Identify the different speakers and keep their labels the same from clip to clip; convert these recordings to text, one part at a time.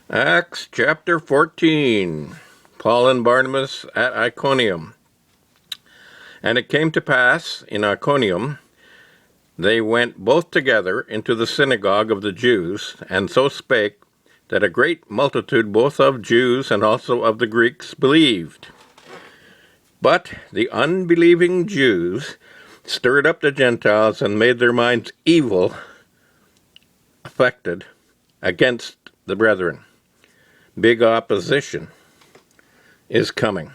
Speaker 1: Acts chapter 14. Paul and Barnabas at Iconium. And it came to pass in Iconium, they went both together into the synagogue of the Jews, and so spake, that a great multitude both of Jews and also of the Greeks believed. But the unbelieving Jews stirred up the Gentiles and made their minds evil, affected against the brethren. Big opposition is coming.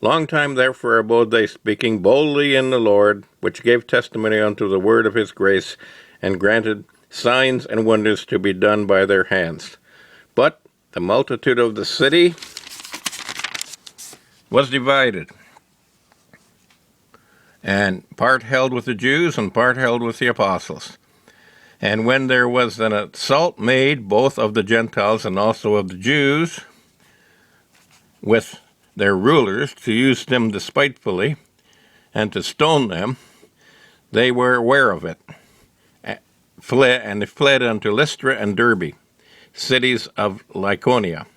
Speaker 1: Long time therefore abode they, speaking boldly in the Lord, which gave testimony unto the word of his grace, and granted signs and wonders to be done by their hands. But the multitude of the city was divided, and part held with the Jews and part held with the apostles. And when there was an assault made both of the Gentiles and also of the Jews with their rulers to use them despitefully and to stone them, they were aware of it, and fled unto Lystra and Derbe, cities of Lycaonia,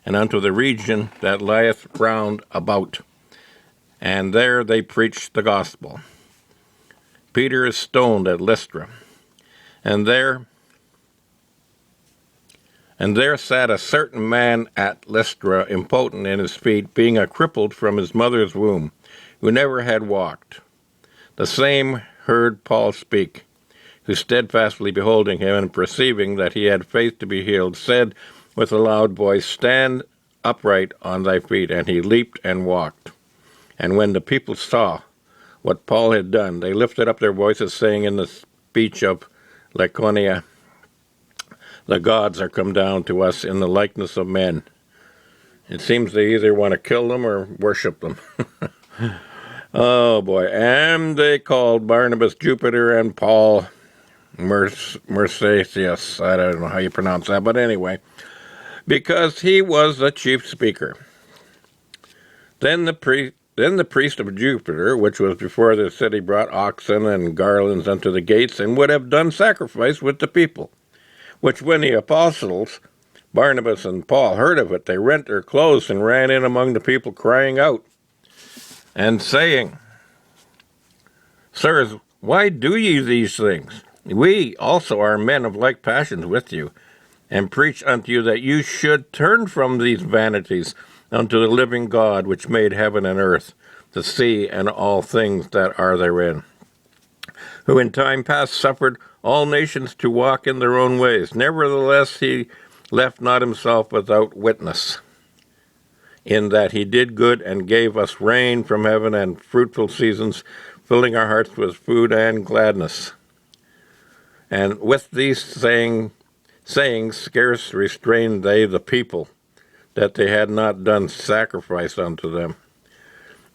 Speaker 1: and unto the region that lieth round about. And there they preached the gospel. Peter is stoned at Lystra. And there sat a certain man at Lystra, impotent in his feet, being a crippled from his mother's womb, who never had walked. The same heard Paul speak, who steadfastly beholding him, and perceiving that he had faith to be healed, said with a loud voice, Stand upright on thy feet. And he leaped and walked. And when the people saw what Paul had done, they lifted up their voices, saying in the speech of Lycaonia, the gods are come down to us in the likeness of men. It seems they either want to kill them or worship them. Oh boy. And they called Barnabas Jupiter and Paul Mercurius. I don't know how you pronounce that, but anyway, because he was the chief speaker. Then the priest of Jupiter, which was before the city, brought oxen and garlands unto the gates, and would have done sacrifice with the people. Which when the apostles, Barnabas and Paul, heard of it, they rent their clothes and ran in among the people, crying out, and saying, Sirs, why do ye these things? We also are men of like passions with you, and preach unto you that you should turn from these vanities unto the living God, which made heaven and earth, the sea, and all things that are therein, who in time past suffered all nations to walk in their own ways. Nevertheless, he left not himself without witness, in that he did good and gave us rain from heaven and fruitful seasons, filling our hearts with food and gladness. And with these sayings scarce restrained they the people, that they had not done sacrifice unto them.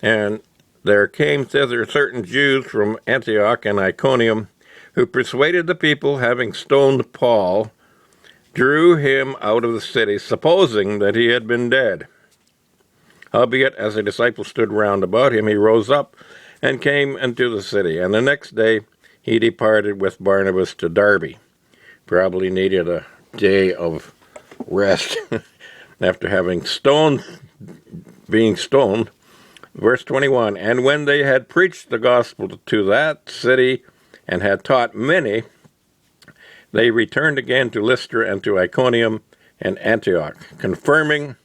Speaker 1: And there came thither certain Jews from Antioch and Iconium, who persuaded the people, having stoned Paul, drew him out of the city, supposing that he had been dead. Howbeit, as the disciples stood round about him, he rose up and came into the city. And the next day he departed with Barnabas to Derbe. Probably needed a day of rest after being stoned. Verse 21, And when they had preached the gospel to that city, and had taught many, they returned again to Lystra and to Iconium and Antioch, confirming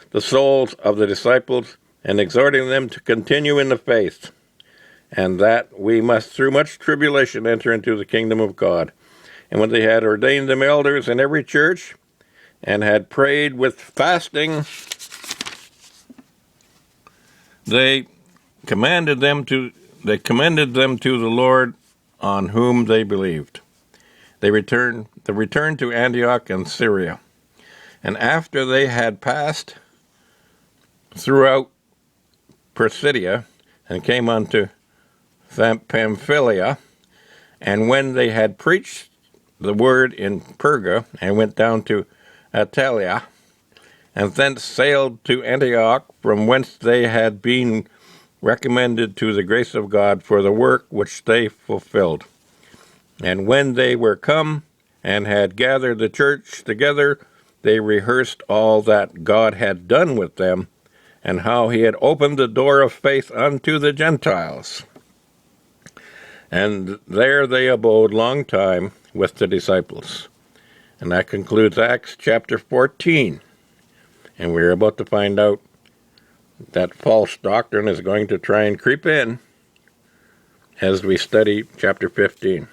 Speaker 1: the souls of the disciples, and exhorting them to continue in the faith, and that we must through much tribulation enter into the kingdom of God. And when they had ordained them elders in every church, and had prayed with fasting, they commended them to the Lord, on whom they believed. They returned to Antioch and Syria. And after they had passed throughout Pisidia, and came unto Pamphylia, and when they had preached the word in Perga, and went down to Attalia, and thence sailed to Antioch, from whence they had been recommended to the grace of God for the work which they fulfilled. And when they were come and had gathered the church together, they rehearsed all that God had done with them, and how he had opened the door of faith unto the Gentiles. And there they abode long time with the disciples. And that concludes Acts chapter 14. And we're about to find out that false doctrine is going to try and creep in as we study chapter 15.